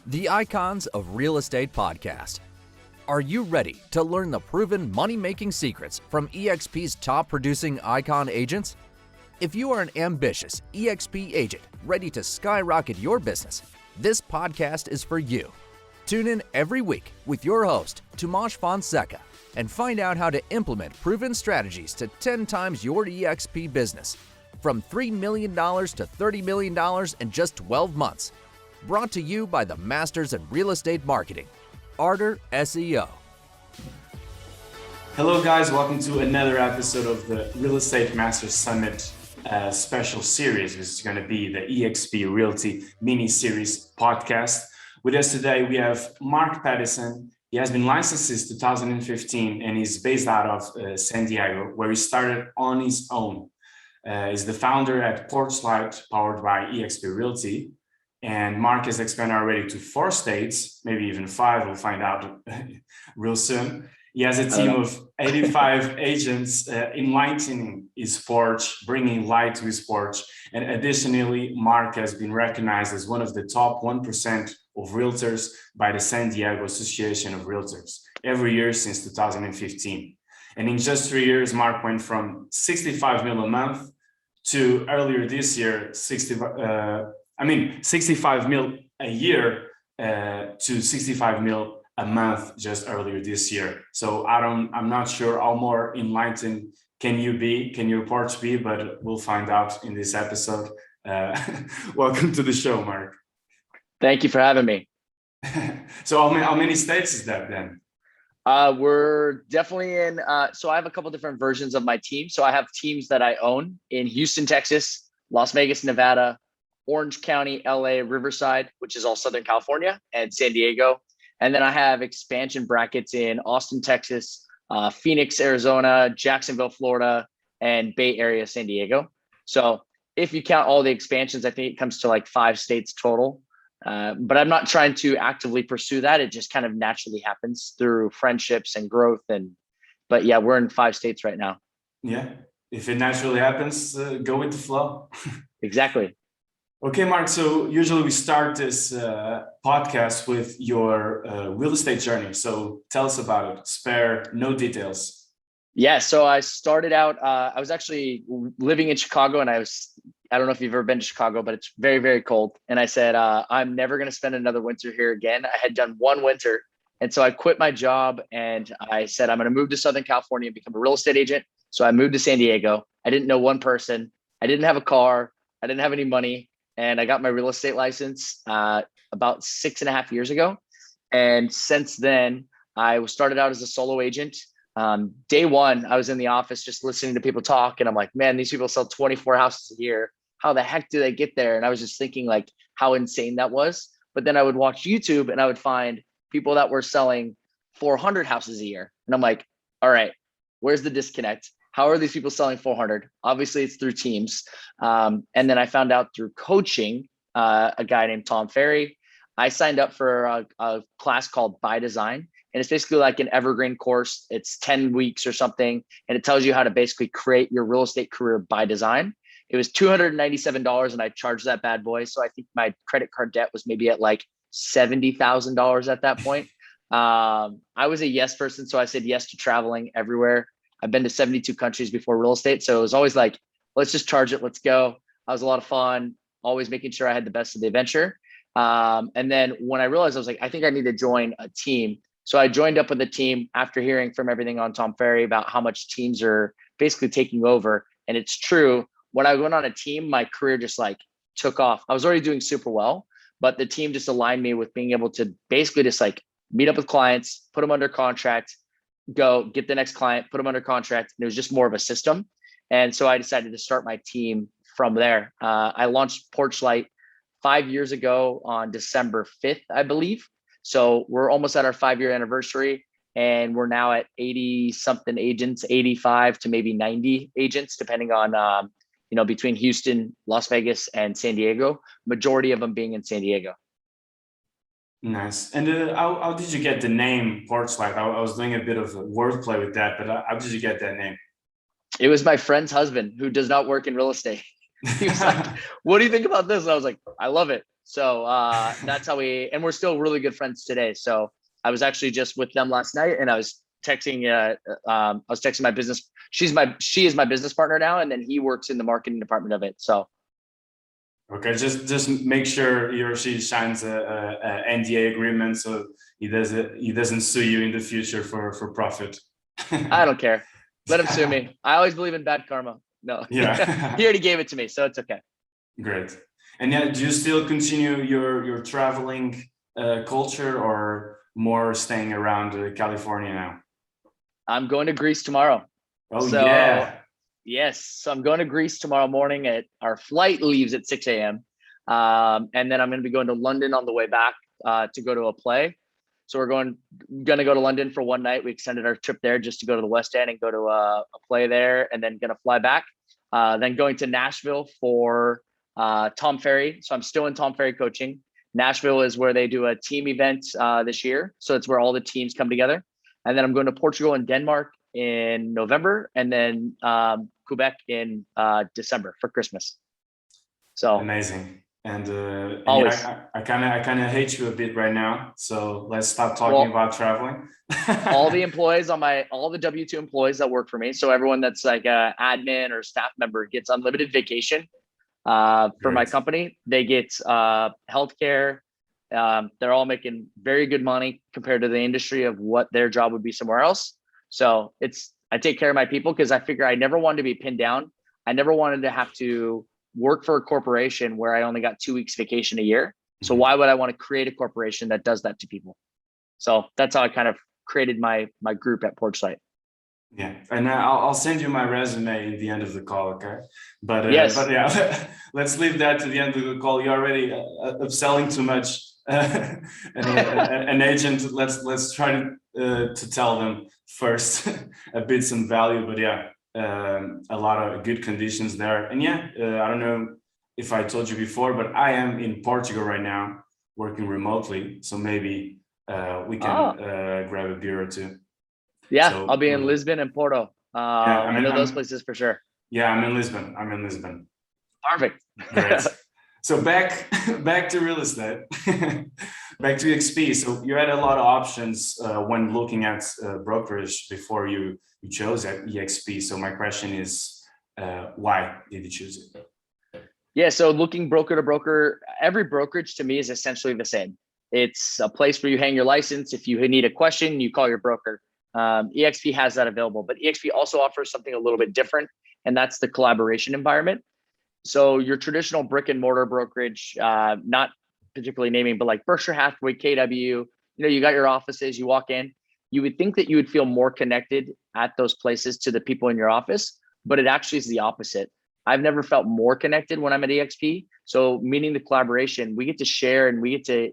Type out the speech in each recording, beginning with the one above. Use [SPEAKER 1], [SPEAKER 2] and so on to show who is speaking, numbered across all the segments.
[SPEAKER 1] the Icons of Real Estate podcast. Are you ready to learn the proven money-making secrets from eXp's top-producing icon agents? If you are an ambitious eXp agent ready to skyrocket your business, this podcast is for you. Tune in every week with your host, Tomasz Fonseca, and find out how to implement proven strategies to 10 times your eXp business, from $3 million to $30 million in just 12 months. Brought to you by the Masters in Real Estate Marketing, Arter SEO.
[SPEAKER 2] Hello guys, welcome to another episode of the Real Estate Masters Summit special series. This is going to be the eXp Realty mini-series podcast. With us today, we have Mark Pattison. He has been licensed since 2015 and he's based out of San Diego, where he started on his own. He's the founder at PorchLight, powered by eXp Realty. And Mark has expanded already to 4 states, maybe even 5. We'll find out real soon. He has a team of 85 agents enlightening his porch, bringing light to his porch. And additionally, Mark has been recognized as one of the top 1% of realtors by the San Diego Association of Realtors every year since 2015. And in just 3 years, Mark went from 65 mil a month to earlier this year, 65 mil a year to 65 mil a month just earlier this year. So I'm not sure how more enlightened can your porch be, but we'll find out in this episode. Welcome to the show, Mark.
[SPEAKER 3] Thank you for having me.
[SPEAKER 2] So how many states is that then?
[SPEAKER 3] We're definitely in, so I have a couple different versions of my team. So I have teams that I own in Houston, Texas, Las Vegas, Nevada, Orange County, LA, Riverside, which is all Southern California, and San Diego. And then I have expansion brackets in Austin, Texas, Phoenix, Arizona, Jacksonville, Florida, and Bay Area, San Diego. So if you count all the expansions, I think it comes to like 5 states total. But I'm not trying to actively pursue that. It just kind of naturally happens through friendships and growth. But yeah, we're in 5 states right now.
[SPEAKER 2] Yeah. If it naturally happens, go with the flow.
[SPEAKER 3] Exactly.
[SPEAKER 2] Okay, Mark. So usually we start this podcast with your real estate journey. So tell us about it. Spare no details.
[SPEAKER 3] Yeah. So I started out, I was actually living in Chicago, and I don't know if you've ever been to Chicago, but it's very, very cold. And I said, I'm never going to spend another winter here again. I had done 1 winter. And so I quit my job and I said, I'm going to move to Southern California and become a real estate agent. So I moved to San Diego. I didn't know one person. I didn't have a car. I didn't have any money. And I got my real estate license about 6.5 years ago. And since then, I started out as a solo agent. Day one, I was in the office just listening to people talk. And I'm like, man, these people sell 24 houses a year. How the heck do they get there? And I was just thinking like how insane that was. But then I would watch YouTube and I would find people that were selling 400 houses a year. And I'm like, all right, where's the disconnect? How are these people selling 400? Obviously, it's through teams. And then I found out through coaching, a guy named Tom Ferry. I signed up for a class called By Design. And it's basically like an evergreen course. It's 10 weeks or something. And it tells you how to basically create your real estate career by design. It was $297 and I charged that bad boy. So I think my credit card debt was maybe at like $70,000 at that point. I was a yes person. So I said yes to traveling everywhere. I've been to 72 countries before real estate. So it was always like, let's just charge it. Let's go. It was a lot of fun, always making sure I had the best of the adventure. And then when I realized, I was like, I think I need to join a team. So I joined up with a team after hearing from everything on Tom Ferry about how much teams are basically taking over. And it's true. When I went on a team, my career just like took off. I was already doing super well, but the team just aligned me with being able to basically just like meet up with clients, put them under contract, go get the next client, put them under contract. And it was just more of a system. And so I decided to start my team from there. I launched PorchLight 5 years ago on December 5th, I believe. So we're almost at our 5-year anniversary and we're now at 80 something agents, 85 to maybe 90 agents, depending on, between Houston, Las Vegas, and San Diego, majority of them being in San Diego.
[SPEAKER 2] Nice. And how did you get the name PorchLight? I was doing a bit of wordplay with that, but how did you get that name?
[SPEAKER 3] It was my friend's husband who does not work in real estate. He was like, what do you think about this? And I was like, I love it. So that's how and we're still really good friends today. So I was actually just with them last night, and I was texting my business. She is my business partner now, and then he works in the marketing department of it. So
[SPEAKER 2] okay, just make sure he or she signs a NDA agreement so he doesn't sue you in the future for profit.
[SPEAKER 3] I don't care. Let him sue me. I always believe in bad karma. No,
[SPEAKER 2] Yeah.
[SPEAKER 3] he already gave it to me, so it's okay.
[SPEAKER 2] Great. And yeah, do you still continue your traveling culture, or more staying around California now?
[SPEAKER 3] I'm going to Greece tomorrow.
[SPEAKER 2] Oh,
[SPEAKER 3] So,
[SPEAKER 2] yeah.
[SPEAKER 3] Yes. So I'm going to Greece tomorrow morning. Our flight leaves at 6 a.m. And then I'm going to be going to London on the way back to go to a play. So we're going to go to London for one night. We extended our trip there just to go to the West End and go to a play there, and then going to fly back. Then going to Nashville for Tom Ferry. So I'm still in Tom Ferry coaching. Nashville is where they do a team event this year. So it's where all the teams come together. And then I'm going to Portugal and Denmark in November, and then Quebec in December for Christmas. So
[SPEAKER 2] amazing. And
[SPEAKER 3] always.
[SPEAKER 2] Yeah, I kind of hate you a bit right now. So let's stop talking about traveling.
[SPEAKER 3] all the W-2 employees that work for me. So everyone that's like a admin or staff member gets unlimited vacation for my company. They get healthcare. They're all making very good money compared to the industry of what their job would be somewhere else. So I take care of my people because I figure I never wanted to be pinned down. I never wanted to have to work for a corporation where I only got 2 weeks vacation a year. So why would I want to create a corporation that does that to people? So that's how I kind of created my group at PorchLight.
[SPEAKER 2] Yeah, and I'll send you my resume at the end of the call, okay? But
[SPEAKER 3] yes.
[SPEAKER 2] But yeah, let's leave that to the end of the call. You're already upselling too much. An agent, let's try to tell them first a bit some value. But yeah, a lot of good conditions there. And yeah, I don't know if I told you before, but I am in Portugal right now, working remotely. So maybe we can grab a beer or two.
[SPEAKER 3] Yeah, so, I'll be in Lisbon and Porto. I know those places for sure.
[SPEAKER 2] Yeah, I'm in Lisbon.
[SPEAKER 3] Perfect.
[SPEAKER 2] Great. So back to real estate, back to EXP. So you had a lot of options when looking at brokerage before you chose EXP. So my question is, why did you choose it?
[SPEAKER 3] Yeah, so looking broker to broker, every brokerage to me is essentially the same. It's a place where you hang your license. If you need a question, you call your broker. EXP has that available, but EXP also offers something a little bit different, and that's the collaboration environment. So your traditional brick and mortar brokerage, not particularly naming, but like Berkshire Hathaway, KW, you got your offices, you walk in, you would think that you would feel more connected at those places to the people in your office, but it actually is the opposite. I've never felt more connected when I'm at EXP. So meaning the collaboration, we get to share and we get to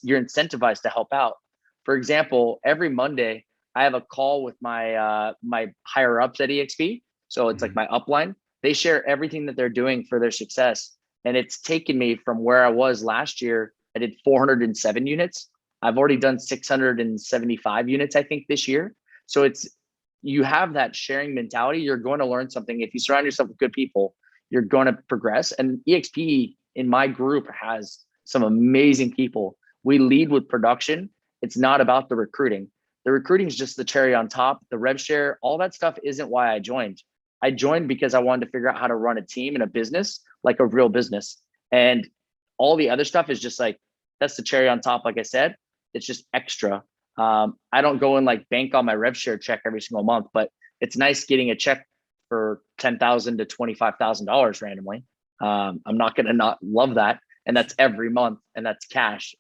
[SPEAKER 3] you're incentivized to help out. For example, every Monday, I have a call with my higher ups at EXP. So it's like my upline. They share everything that they're doing for their success. And it's taken me from where I was last year. I did 407 units. I've already done 675 units, I think, this year. So you have that sharing mentality. You're going to learn something. If you surround yourself with good people, you're going to progress. And EXP in my group has some amazing people. We lead with production. It's not about the recruiting. The recruiting is just the cherry on top. The rev share, all that stuff isn't why I joined. I joined because I wanted to figure out how to run a team and a business, like a real business. And all the other stuff is just like, that's the cherry on top. Like I said, it's just extra. I don't go and like bank on my rev share check every single month, but it's nice getting a check for $10,000 to $25,000 randomly. I'm not going to not love that. And that's every month, and that's cash.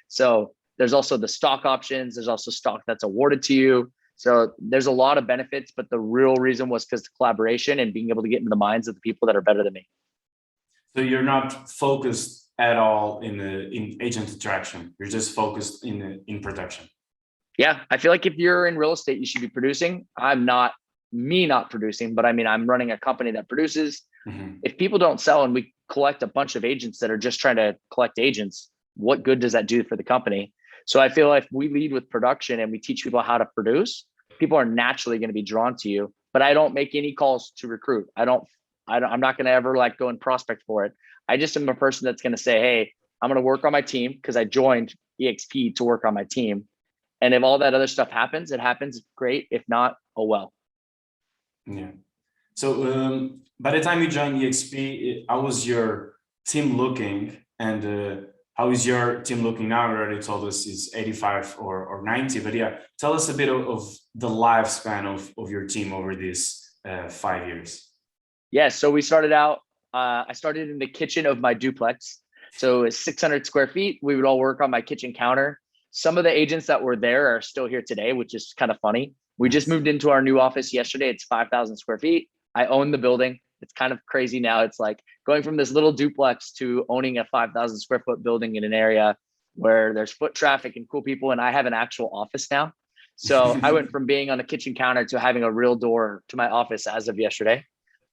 [SPEAKER 3] So there's also the stock options. There's also stock that's awarded to you. So there's a lot of benefits, but the real reason was because the collaboration and being able to get into the minds of the people that are better than me.
[SPEAKER 2] So you're not focused at all in agent attraction. You're just focused in production.
[SPEAKER 3] Yeah, I feel like if you're in real estate, you should be producing. I'm not producing, but I mean, I'm running a company that produces. Mm-hmm. If people don't sell and we collect a bunch of agents that are just trying to collect agents, what good does that do for the company? So I feel like if we lead with production and we teach people how to produce, people are naturally going to be drawn to you. But I don't make any calls to recruit. I'm not going to ever like go and prospect for it. I just am a person that's going to say, hey, I'm going to work on my team because I joined EXP to work on my team. And if all that other stuff happens, it happens. Great. If not, oh well.
[SPEAKER 2] Yeah. So by the time you joined EXP, how was your team looking? And how is your team looking now? You already told us it's 85 or 90, but yeah, tell us a bit of the lifespan of your team over these 5 years.
[SPEAKER 3] Yeah. So we started out, I started in the kitchen of my duplex. So it's 600 square feet. We would all work on my kitchen counter. Some of the agents that were there are still here today, which is kind of funny. We just moved into our new office yesterday. It's 5,000 square feet. I own the building. It's kind of crazy now. It's like going from this little duplex to owning a 5,000 square foot building in an area where there's foot traffic and cool people. And I have an actual office now. So I went from being on a kitchen counter to having a real door to my office as of yesterday.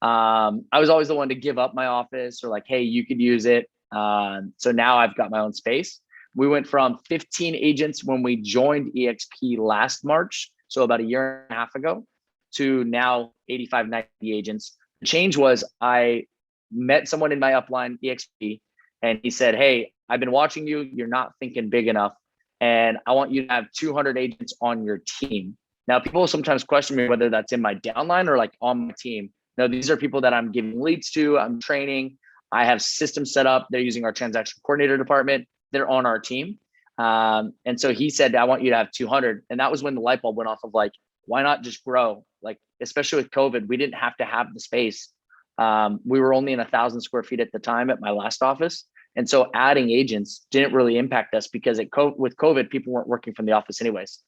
[SPEAKER 3] I was always the one to give up my office or like, hey, you could use it. So now I've got my own space. We went from 15 agents when we joined EXP last March, so about a year and a half ago, to now 85, 90 agents. The change was I met someone in my upline, EXP, and he said, hey, I've been watching you. You're not thinking big enough. And I want you to have 200 agents on your team. Now, people sometimes question me whether that's in my downline or like on my team. No, these are people that I'm giving leads to, I'm training. I have systems set up. They're using our transaction coordinator department. They're on our team. And so he said, I want you to have 200. And that was when the light bulb went off of like, why not just grow? Like, especially with COVID, we didn't have to have the space. We were only in 1,000 square feet at the time at my last office. And so adding agents didn't really impact us because with COVID, people weren't working from the office anyways.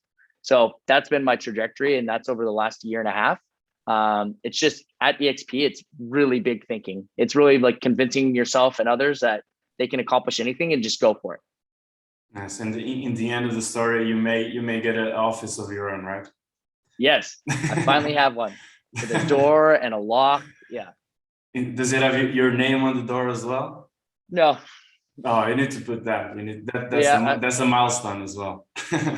[SPEAKER 3] So that's been my trajectory. And that's over the last year and a half. It's just at EXP, it's really big thinking. It's really like convincing yourself and others that they can accomplish anything and just go for it.
[SPEAKER 2] Yes, and in the end of the story, you may get an office of your own, right?
[SPEAKER 3] Yes, I finally have one with a door and a lock. Yeah.
[SPEAKER 2] Does it have your name on the door as well?
[SPEAKER 3] No.
[SPEAKER 2] Oh, you need to put that. That's a milestone as well.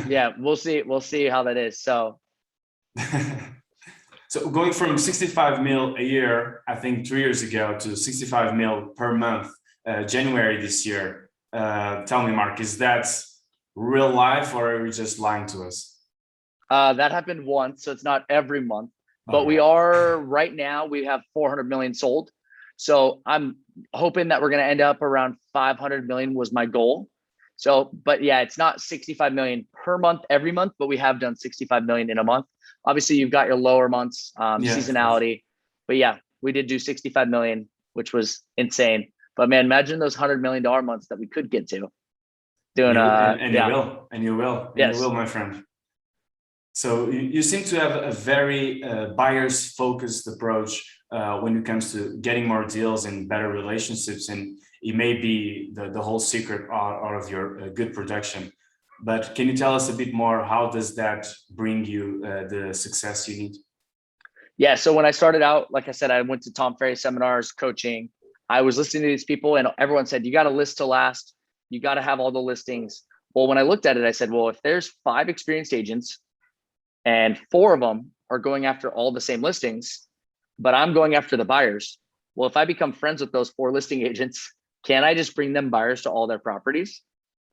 [SPEAKER 3] Yeah, we'll see. We'll see how that is. So.
[SPEAKER 2] So going from 65 mil a year, I think 3 years ago, to 65 mil per month, January this year. Tell me, Mark, is that real life or are you just lying to us?
[SPEAKER 3] That happened once, so it's not every month, but we are right now, we have 400 million sold. So I'm hoping that we're going to end up around 500 million was my goal. So, but yeah, it's not 65 million per month, every month, but we have done 65 million in a month. Obviously you've got your lower months, seasonality, but yeah, we did do 65 million, which was insane. But man, imagine those $100 million months that we could get to doing,
[SPEAKER 2] you will, my friend. So you seem to have a very buyers focused approach when it comes to getting more deals and better relationships. And it may be the whole secret out of your good production. But can you tell us a bit more? How does that bring you the success you need?
[SPEAKER 3] Yeah. So when I started out, like I said, I went to Tom Ferry seminars, coaching. I was listening to these people and everyone said, you got to list to last. You got to have all the listings. Well, when I looked at it, I said, well, if there's 5 experienced agents and 4 of them are going after all the same listings, but I'm going after the buyers. Well, if I become friends with those 4 listing agents, can I just bring them buyers to all their properties?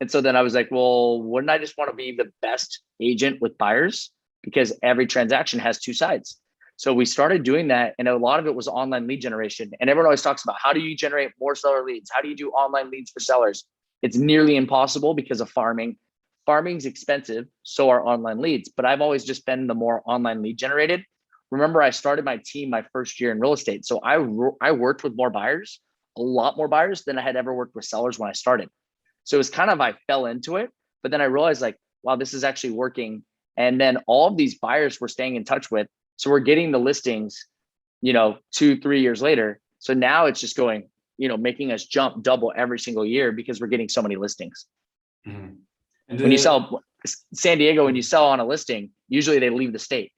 [SPEAKER 3] And so then I was like, well, wouldn't I just want to be the best agent with buyers? Because every transaction has 2 sides. So we started doing that. And a lot of it was online lead generation. And everyone always talks about, how do you generate more seller leads? How do you do online leads for sellers? It's nearly impossible because of farming. Farming's expensive, so are online leads. But I've always just been the more online lead generated. Remember, I started my team my first year in real estate. So I worked with more buyers, a lot more buyers than I had ever worked with sellers when I started. So it was kind of, I fell into it, but then I realized like, wow, this is actually working. And then all of these buyers we're staying in touch with. So we're getting the listings, 2-3 years later. So now it's just going, making us jump double every single year because we're getting so many listings.
[SPEAKER 2] Mm-hmm. And
[SPEAKER 3] when you sell San Diego, when you sell on a listing, usually they leave the state.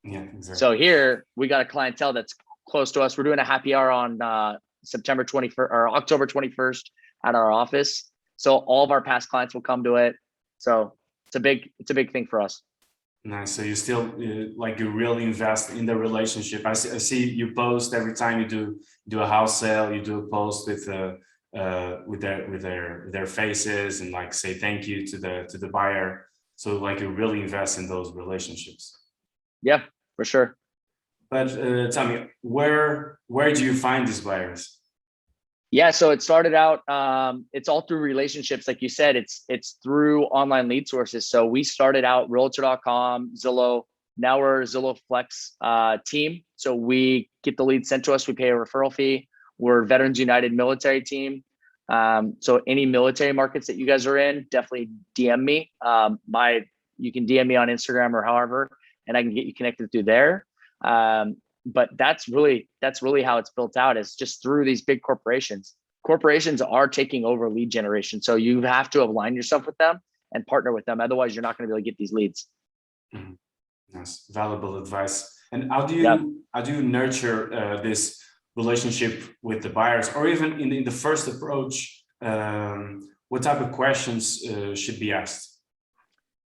[SPEAKER 2] Yeah, exactly.
[SPEAKER 3] So here we got a clientele that's close to us. We're doing a happy hour on September 21st or October 21st at our office. So all of our past clients will come to it. So it's a big thing for us.
[SPEAKER 2] Nice. So you still like you really invest in the relationship. I see you post every time you do a house sale. You do a post with their faces and like say thank you to the buyer. So like you really invest in those relationships.
[SPEAKER 3] Yeah, for sure.
[SPEAKER 2] But tell me, where do you find these buyers?
[SPEAKER 3] Yeah, so it started out, it's all through relationships. Like you said, it's through online lead sources. So we started out realtor.com, Zillow. Now we're a Zillow Flex team. So we get the lead sent to us. We pay a referral fee. We're Veterans United military team. So any military markets that you guys are in, definitely DM me. You can DM me on Instagram or however, and I can get you connected through there. But that's really how it's built out, is just through these big corporations. Corporations are taking over lead generation. So you have to align yourself with them and partner with them. Otherwise, you're not going to be able to get these leads.
[SPEAKER 2] Mm-hmm. That's valuable advice. And how do you nurture this relationship with the buyers, or even in the first approach? What type of questions should be asked?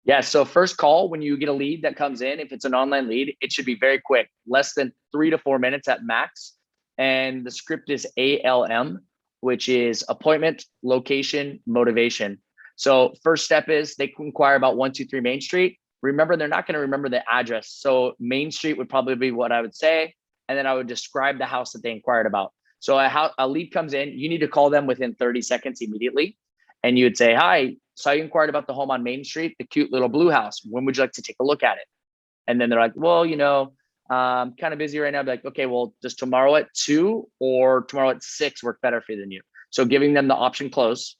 [SPEAKER 3] Yeah. So first call, when you get a lead that comes in, if it's an online lead, it should be very quick, less than 3 to 4 minutes at max. And the script is ALM, which is appointment, location, motivation. So first step is they can inquire about 123 Main Street. Remember, they're not going to remember the address. So Main Street would probably be what I would say. And then I would describe the house that they inquired about. So a lead comes in, you need to call them within 30 seconds immediately. And you would say, hi, so you inquired about the home on Main Street, the cute little blue house. When would you like to take a look at it? And then they're like, well, I'm kind of busy right now. I'd be like, okay, well, does tomorrow at 2 or tomorrow at 6 work better for you than you? So giving them the option close,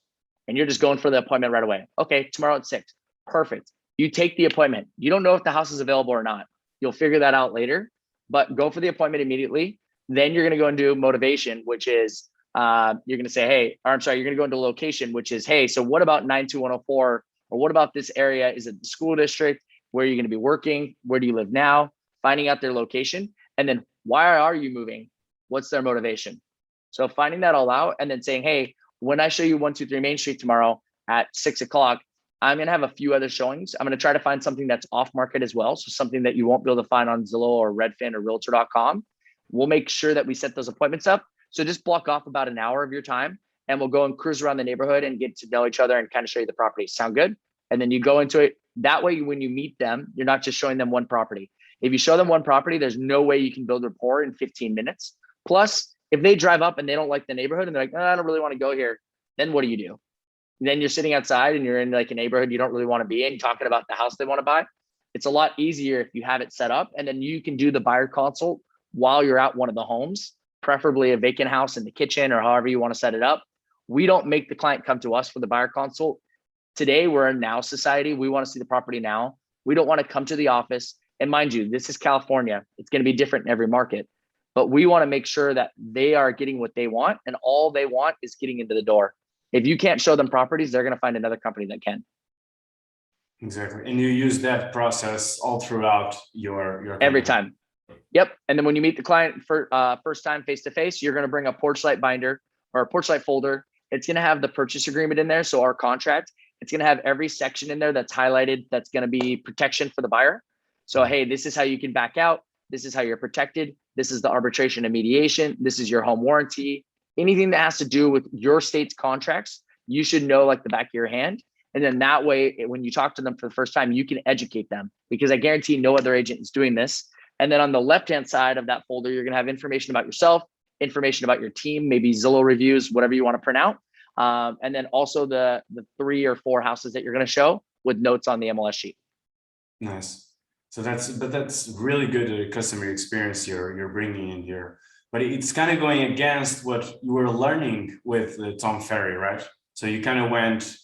[SPEAKER 3] and you're just going for the appointment right away. Okay, tomorrow at 6. Perfect. You take the appointment. You don't know if the house is available or not. You'll figure that out later, but go for the appointment immediately. Then you're going to go and do motivation, which is you're going to say, hey, or I'm sorry, you're going to go into location, which is, hey, so what about 92104? Or what about this area? Is it the school district? Where are you going to be working? Where do you live now? Finding out their location. And then why are you moving? What's their motivation? So finding that all out and then saying, hey, when I show you 123 Main Street tomorrow at 6 o'clock, I'm going to have a few other showings. I'm going to try to find something that's off market as well. So something that you won't be able to find on Zillow or Redfin or realtor.com. We'll make sure that we set those appointments up. So just block off about an hour of your time and we'll go and cruise around the neighborhood and get to know each other and kind of show you the property. Sound good? And then you go into it. That way, when you meet them, you're not just showing them one property. If you show them one property, there's no way you can build rapport in 15 minutes. Plus, if they drive up and they don't like the neighborhood and they're like, oh, I don't really want to go here, then what do? Then you're sitting outside and you're in like a neighborhood you don't really want to be in, talking about the house they want to buy. It's a lot easier if you have it set up, and then you can do the buyer consult while you're at one of the homes, preferably a vacant house in the kitchen or however you want to set it up. We don't make the client come to us for the buyer consult. Today, we're a now society. We want to see the property now. We don't want to come to the office. And mind you, this is California. It's going to be different in every market. But we want to make sure that they are getting what they want, and all they want is getting into the door. If you can't show them properties, they're going to find another company that can.
[SPEAKER 2] Exactly. And you use that process all throughout your company.
[SPEAKER 3] Every time. Yep. And then when you meet the client for first time face-to-face, you're going to bring a PorchLight binder or a PorchLight folder. It's going to have the purchase agreement in there. So our contract, it's going to have every section in there that's highlighted. That's going to be protection for the buyer. So, hey, this is how you can back out. This is how you're protected. This is the arbitration and mediation. This is your home warranty. Anything that has to do with your state's contracts, you should know like the back of your hand. And then that way, when you talk to them for the first time, you can educate them, because I guarantee no other agent is doing this. And then on the left-hand side of that folder, you're going to have information about yourself, information about your team, maybe Zillow reviews, whatever you want to print out. And then also the 3 or 4 houses that you're going to show with notes on the MLS sheet.
[SPEAKER 2] Nice. So that's really good customer experience you're bringing in here. But it's kind of going against what you were learning with Tom Ferry, right? So you kind of went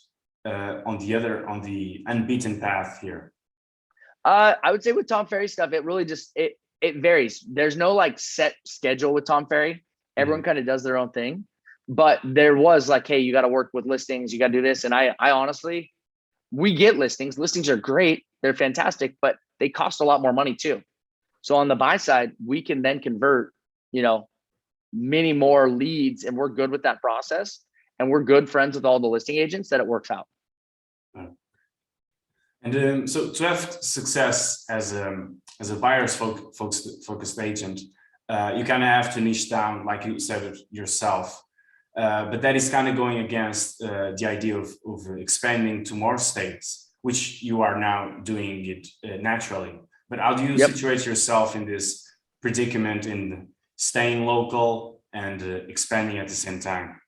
[SPEAKER 2] on the unbeaten path here.
[SPEAKER 3] I would say with Tom Ferry stuff, it really just it varies. There's no like set schedule with Tom Ferry. Everyone kind of does their own thing. But there was like, hey, you got to work with listings, you got to do this. And I honestly, we get listings. Listings are great, they're fantastic, but they cost a lot more money too. So on the buy side, we can then convert, many more leads, and we're good with that process. And we're good friends with all the listing agents that it works out.
[SPEAKER 2] And so to have success as a buyer's focused agent, you kind of have to niche down, like you said it yourself. But that is kind of going against the idea of expanding to more states, which you are now doing it naturally. But how do you situate yourself in this predicament in staying local and expanding at the same time?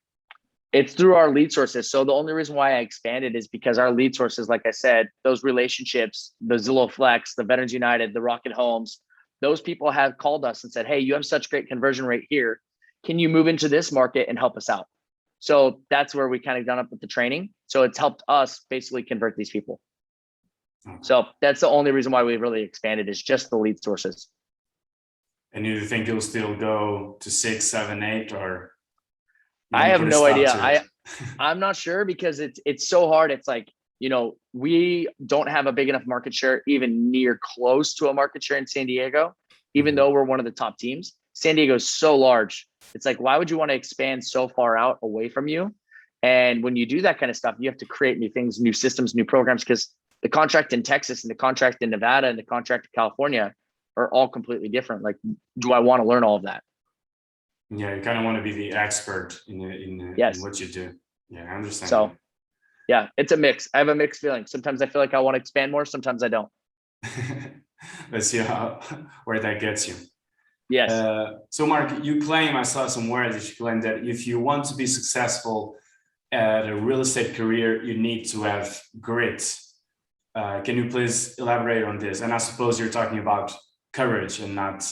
[SPEAKER 3] It's through our lead sources. So the only reason why I expanded is because our lead sources, like I said, those relationships, the Zillow Flex, the Veterans United, the Rocket Homes, those people have called us and said, hey, you have such great conversion rate here. Can you move into this market and help us out? So that's where we kind of done up with the training. So it's helped us basically convert these people. So that's the only reason why we've really expanded, is just the lead sources.
[SPEAKER 2] And you think you'll still go to 6, 7, 8, or?
[SPEAKER 3] I have no idea. I'm not sure, because it's so hard. It's like, we don't have a big enough market share, even near close to a market share in San Diego, even though we're one of the top teams. San Diego is so large. It's like, why would you want to expand so far out away from you? And when you do that kind of stuff, you have to create new things, new systems, new programs, because the contract in Texas and the contract in Nevada and the contract in California are all completely different. Like, do I want to learn all of that?
[SPEAKER 2] Yeah, you kind of want to be the expert in what you do. Yeah, I understand.
[SPEAKER 3] So, yeah, it's a mix. I have a mixed feeling. Sometimes I feel like I want to expand more. Sometimes I don't.
[SPEAKER 2] Let's see where that gets you.
[SPEAKER 3] Yes.
[SPEAKER 2] So, Mark, you claim, I saw some words that you claim that if you want to be successful at a real estate career, you need to have grit. Can you please elaborate on this? And I suppose you're talking about courage and not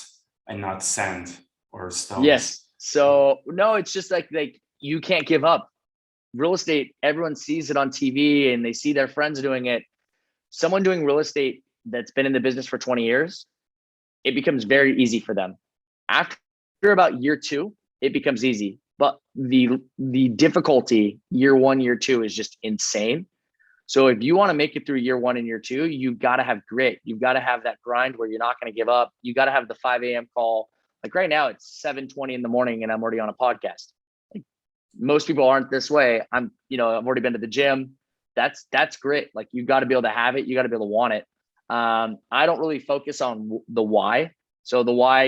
[SPEAKER 2] sand or stones.
[SPEAKER 3] Yes. So no, it's just like you can't give up. Real estate, everyone sees it on TV and they see their friends doing it. Someone doing real estate that's been in the business for 20 years, it becomes very easy for them. After about year 2, it becomes easy. But the difficulty year 1, year 2 is just insane. So if you want to make it through year 1 and year 2, you've got to have grit. You've got to have that grind where you're not going to give up. You got to have the 5 a.m. call. Like right now, it's 7:20 in the morning and I'm already on a podcast. Like, most people aren't this way. I've already been to the gym. That's grit. Like, you got to be able to have it. You got to be able to want it. I don't really focus on the why. So the why,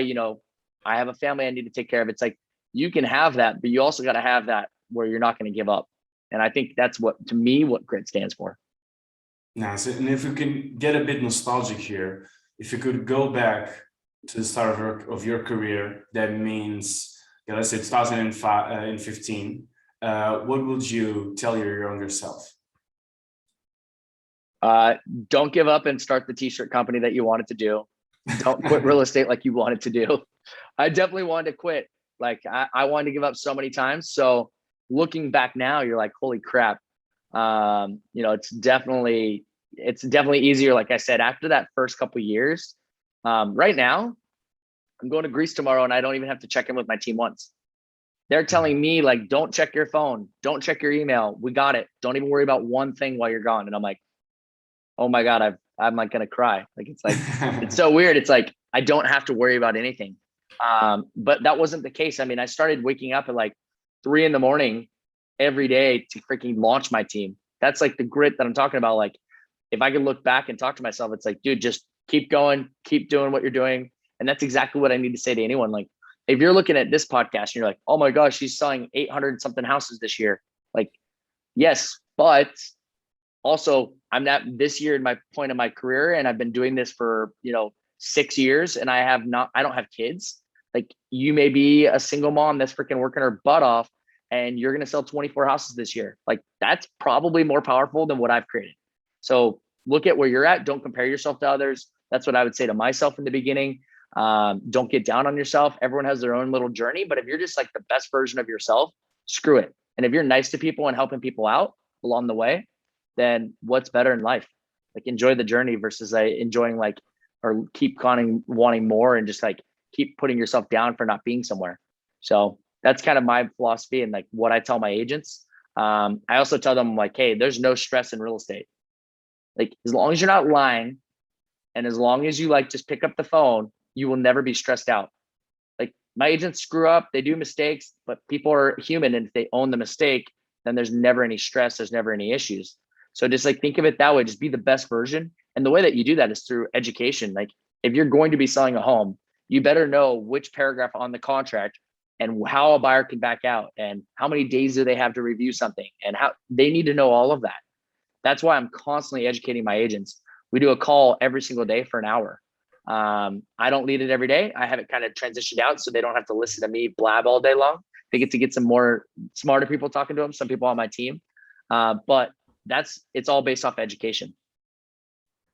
[SPEAKER 3] I have a family I need to take care of. It's like, you can have that, but you also got to have that where you're not going to give up. And I think that's what grit stands for.
[SPEAKER 2] Nice. And if we can get a bit nostalgic here, if you could go back to the start of your career, that means, let's say 2015, what would you tell your younger self?
[SPEAKER 3] Don't give up and start the t-shirt company that you wanted to do. Don't quit real estate like you wanted to do. I definitely wanted to quit. Like, I wanted to give up so many times. So looking back now, you're like, holy crap. It's definitely easier. Like I said, after that first couple of years, right now, I'm going to Greece tomorrow and I don't even have to check in with my team once. They're telling me, like, don't check your phone, don't check your email. We got it. Don't even worry about one thing while you're gone. And I'm like, oh my God, I'm like going to cry. Like, it's like, it's so weird. It's like, I don't have to worry about anything. But that wasn't the case. I mean, I started waking up at like 3 a.m. every day to freaking launch my team. That's like the grit that I'm talking about. Like, if I could look back and talk to myself, it's like, dude, just keep going, keep doing what you're doing. And that's exactly what I need to say to anyone. Like, if you're looking at this podcast and you're like, oh my gosh, she's selling 800 something houses this year. Like, yes, but also I'm not this year in my point of my career. And I've been doing this for, 6 years and I don't have kids. Like, you may be a single mom that's freaking working her butt off and you're going to sell 24 houses this year. Like, that's probably more powerful than what I've created. So look at where you're at. Don't compare yourself to others. That's what I would say to myself in the beginning. Don't get down on yourself. Everyone has their own little journey, but if you're just like the best version of yourself, screw it. And if you're nice to people and helping people out along the way, then what's better in life? Like, enjoy the journey versus enjoying or keep wanting more and just like keep putting yourself down for not being somewhere. So that's kind of my philosophy and like what I tell my agents. I also tell them, like, hey, there's no stress in real estate. Like, as long as you're not lying and as long as you just pick up the phone, you will never be stressed out. Like, my agents screw up, they do mistakes, but people are human. And if they own the mistake, then there's never any stress. There's never any issues. So just like think of it that way, just be the best version. And the way that you do that is through education. Like if you're going to be selling a home, you better know which paragraph on the contract and how a buyer can back out and how many days do they have to review something and how they need to know all of that. That's why I'm constantly educating my agents. We do a call every single day for an hour. I don't lead it every day. I have it kind of transitioned out so they don't have to listen to me blab all day long. They get to get some more smarter people talking to them, some people on my team. But it's all based off education.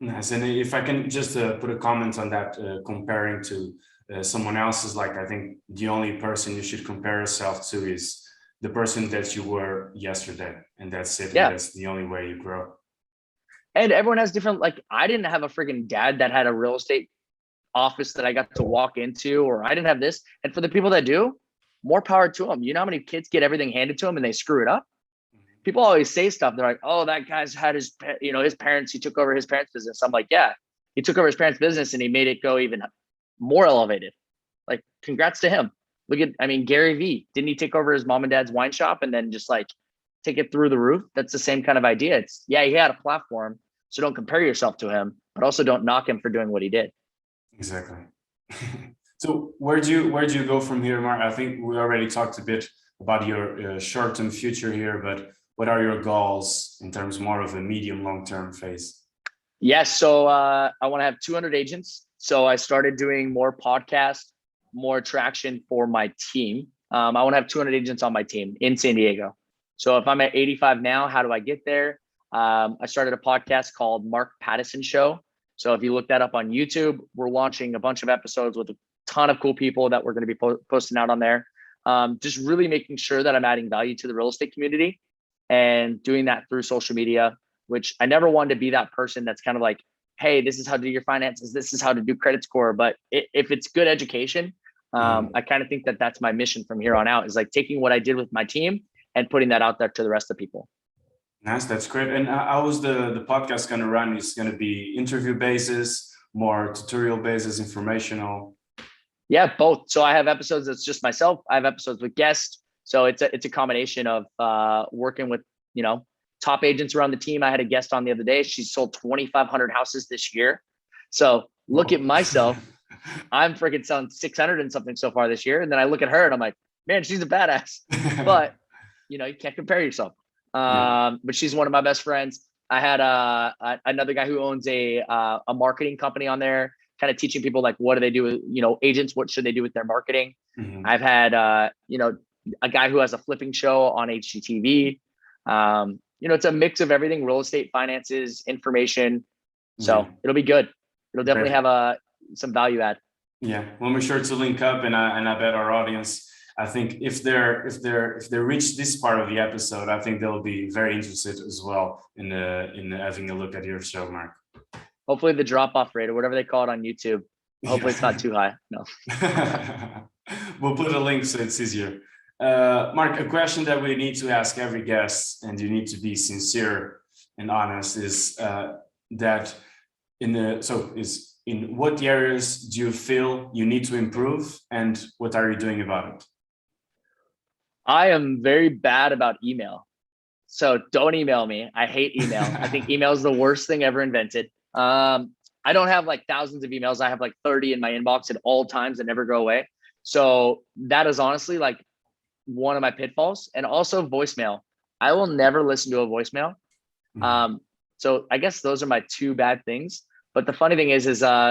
[SPEAKER 2] Nice. And if I can just put a comment on that, comparing to someone else's, like I think the only person you should compare yourself to is the person that you were yesterday. And that's it.
[SPEAKER 3] Yeah.
[SPEAKER 2] And that's the only way you grow.
[SPEAKER 3] And everyone has different, like I didn't have a freaking dad that had a real estate office that I got to walk into, or I didn't have this. And for the people that do, more power to them. You know how many kids get everything handed to them and they screw it up? People always say stuff. They're like, oh, that guy's had his parents, he took over his parents' business. I'm like, yeah, he took over his parents' business and he made it go even more elevated. Like, congrats to him. Gary Vee, didn't he take over his mom and dad's wine shop and then just like take it through the roof? That's the same kind of idea. He had a platform. So don't compare yourself to him, but also don't knock him for doing what he did.
[SPEAKER 2] Exactly. So where do you go from here, Mark? I think we already talked a bit about your short-term future here, but what are your goals in terms more of a medium, long-term phase?
[SPEAKER 3] Yes. So I want to have 200 agents. So I started doing more podcasts, more traction for my team. I want to have 200 agents on my team in San Diego. So if I'm at 85 now, how do I get there? I started a podcast called Mark Pattison Show. So if you look that up on YouTube, we're launching a bunch of episodes with a ton of cool people that we're going to be posting out on there. Just really making sure that I'm adding value to the real estate community and doing that through social media, which I never wanted to be that person that's kind of like, hey, this is how to do your finances. This is how to do credit score. But if it's good education, I kind of think that that's my mission from here on out, is like taking what I did with my team and putting that out there to the rest of people.
[SPEAKER 2] Nice, that's great. And how is the podcast going to run? It's going to be interview basis, more tutorial basis, informational?
[SPEAKER 3] Yeah, both. So I have episodes that's just myself. I have episodes with guests. So it's a combination of working with, top agents around the team. I had a guest on the other day. She sold 2,500 houses this year. So look at myself. I'm freaking selling 600 and something so far this year. And then I look at her and I'm like, man, she's a badass. But, you can't compare yourself. But she's one of my best friends. I had another guy who owns a marketing company on there, kind of teaching people like, what do they do with, agents, what should they do with their marketing? Mm-hmm. I've had, a guy who has a flipping show on HGTV. It's a mix of everything: real estate, finances, information. So it'll be good. It'll definitely have some value add. Yeah,
[SPEAKER 2] we'll make sure to link up, and I bet our audience, I think if they reach this part of the episode, I think they'll be very interested as well in having a look at your show, Mark.
[SPEAKER 3] Hopefully the drop-off rate or whatever they call it on YouTube, hopefully it's not too high. No.
[SPEAKER 2] We'll put a link so it's easier. Mark, a question that we need to ask every guest, and you need to be sincere and honest, is in what areas do you feel you need to improve, and what are you doing about it?
[SPEAKER 3] I am very bad about email. So don't email me. I hate email. I think email is the worst thing ever invented. I don't have like thousands of emails. I have like 30 in my inbox at all times that never go away. So that is honestly like one of my pitfalls. And also voicemail. I will never listen to a voicemail. So I guess those are my two bad things. But the funny thing is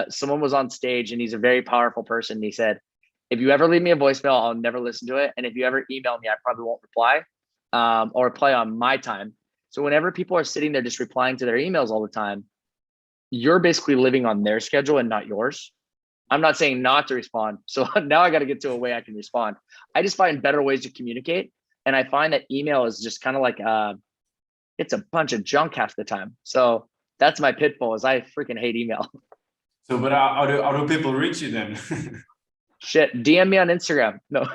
[SPEAKER 3] someone was on stage and he's a very powerful person. He said, if you ever leave me a voicemail, I'll never listen to it. And if you ever email me, I probably won't reply or reply on my time. So whenever people are sitting there just replying to their emails all the time, you're basically living on their schedule and not yours. I'm not saying not to respond. So now I got to get to a way I can respond. I just find better ways to communicate. And I find that email is just kind of like, it's a bunch of junk half the time. So that's my pitfall, is I freaking hate email.
[SPEAKER 2] So, but how do people reach you then?
[SPEAKER 3] Shit, DM me on Instagram. No.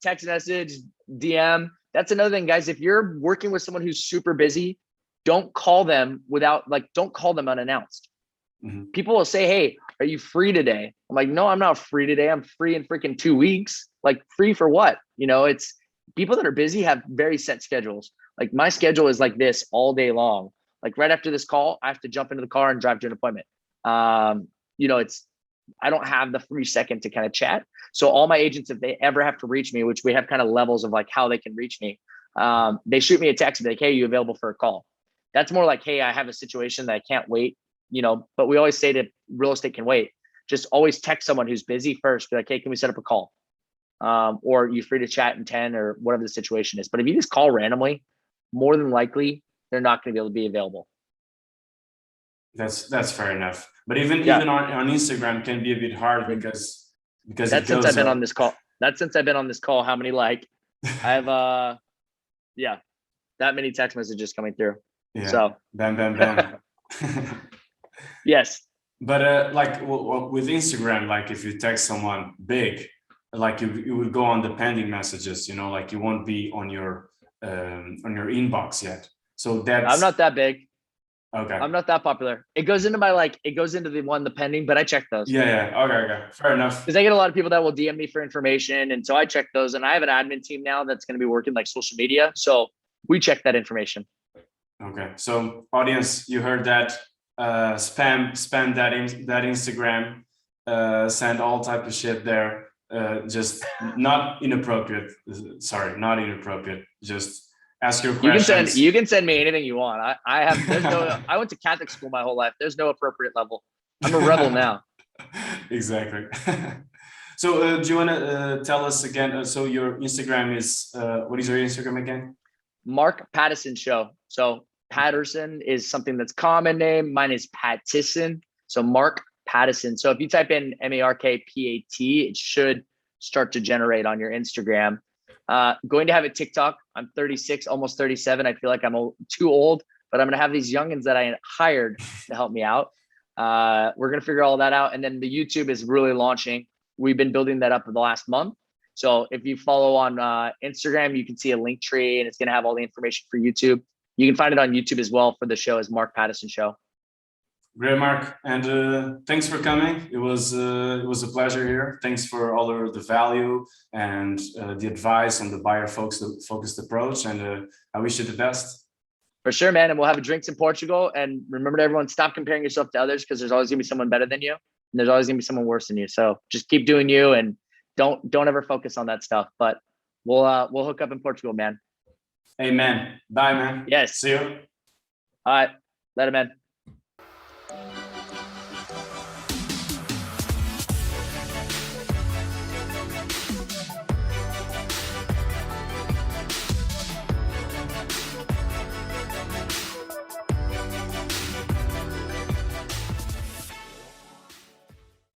[SPEAKER 3] Text message, DM. That's another thing, guys. If you're working with someone who's super busy, don't call them don't call them unannounced. Mm-hmm. People will say, hey, are you free today? I'm like, no, I'm not free today. I'm free in freaking 2 weeks. Like, free for what? It's people that are busy have very set schedules. Like my schedule is like this all day long. Like right after this call, I have to jump into the car and drive to an appointment. I don't have the free second to kind of chat. So all my agents, if they ever have to reach me, which we have kind of levels of like how they can reach me, they shoot me a text and be like, hey, you available for a call? That's more like, hey, I have a situation that I can't wait, but we always say that real estate can wait. Just always text someone who's busy first. Be like, hey, can we set up a call? Or you're free to chat in 10 or whatever the situation is. But if you just call randomly, more than likely, they're not going to be able to be available.
[SPEAKER 2] That's fair enough. But even on Instagram can be a bit hard because
[SPEAKER 3] that's since I've been on this call. That's since I've been on this call. How many I have that many text messages coming through.
[SPEAKER 2] Yeah.
[SPEAKER 3] So
[SPEAKER 2] bam, bam, bam.
[SPEAKER 3] Yes.
[SPEAKER 2] But with Instagram, like if you text someone big, like you would go on the pending messages, like you won't be on your inbox yet. So that's
[SPEAKER 3] I'm not that big.
[SPEAKER 2] Okay.
[SPEAKER 3] I'm not that popular. It goes into the pending, but I check those.
[SPEAKER 2] Yeah. Okay. Fair enough.
[SPEAKER 3] Because I get a lot of people that will DM me for information. And so I check those. And I have an admin team now that's going to be working like social media. So we check that information.
[SPEAKER 2] Okay. So audience, you heard that. Spam that Instagram, send all type of shit there. Just not inappropriate. Sorry, not inappropriate. Just ask your questions.
[SPEAKER 3] You can send me anything you want. I went to Catholic school my whole life. There's no appropriate level. I'm a rebel now.
[SPEAKER 2] Exactly. So do you want to tell us again? So your Instagram is, what is your Instagram again?
[SPEAKER 3] Mark Pattison Show. So Patterson is something that's common name. Mine is Pattison. So Mark Pattison. So if you type in MarkPat, it should start to generate on your Instagram. Going to have a TikTok. I'm 36, almost 37. I feel like I'm too old, but I'm going to have these youngins that I hired to help me out. We're going to figure all that out. And then the YouTube is really launching. We've been building that up for the last month. So if you follow on Instagram, you can see a link tree and it's going to have all the information for YouTube. You can find it on YouTube as well for the show as Mark Pattison Show.
[SPEAKER 2] Great, Mark. And thanks for coming. It was a pleasure here. Thanks for all of the value and the advice on the buyer focused approach. And I wish you the best.
[SPEAKER 3] For sure, man. And we'll have drinks in Portugal. And remember to everyone, stop comparing yourself to others because there's always going to be someone better than you. And there's always going to be someone worse than you. So just keep doing you and don't ever focus on that stuff. But we'll hook up in Portugal, man.
[SPEAKER 2] Amen. Bye, man.
[SPEAKER 3] Yes.
[SPEAKER 2] See you.
[SPEAKER 3] All right. Later, man.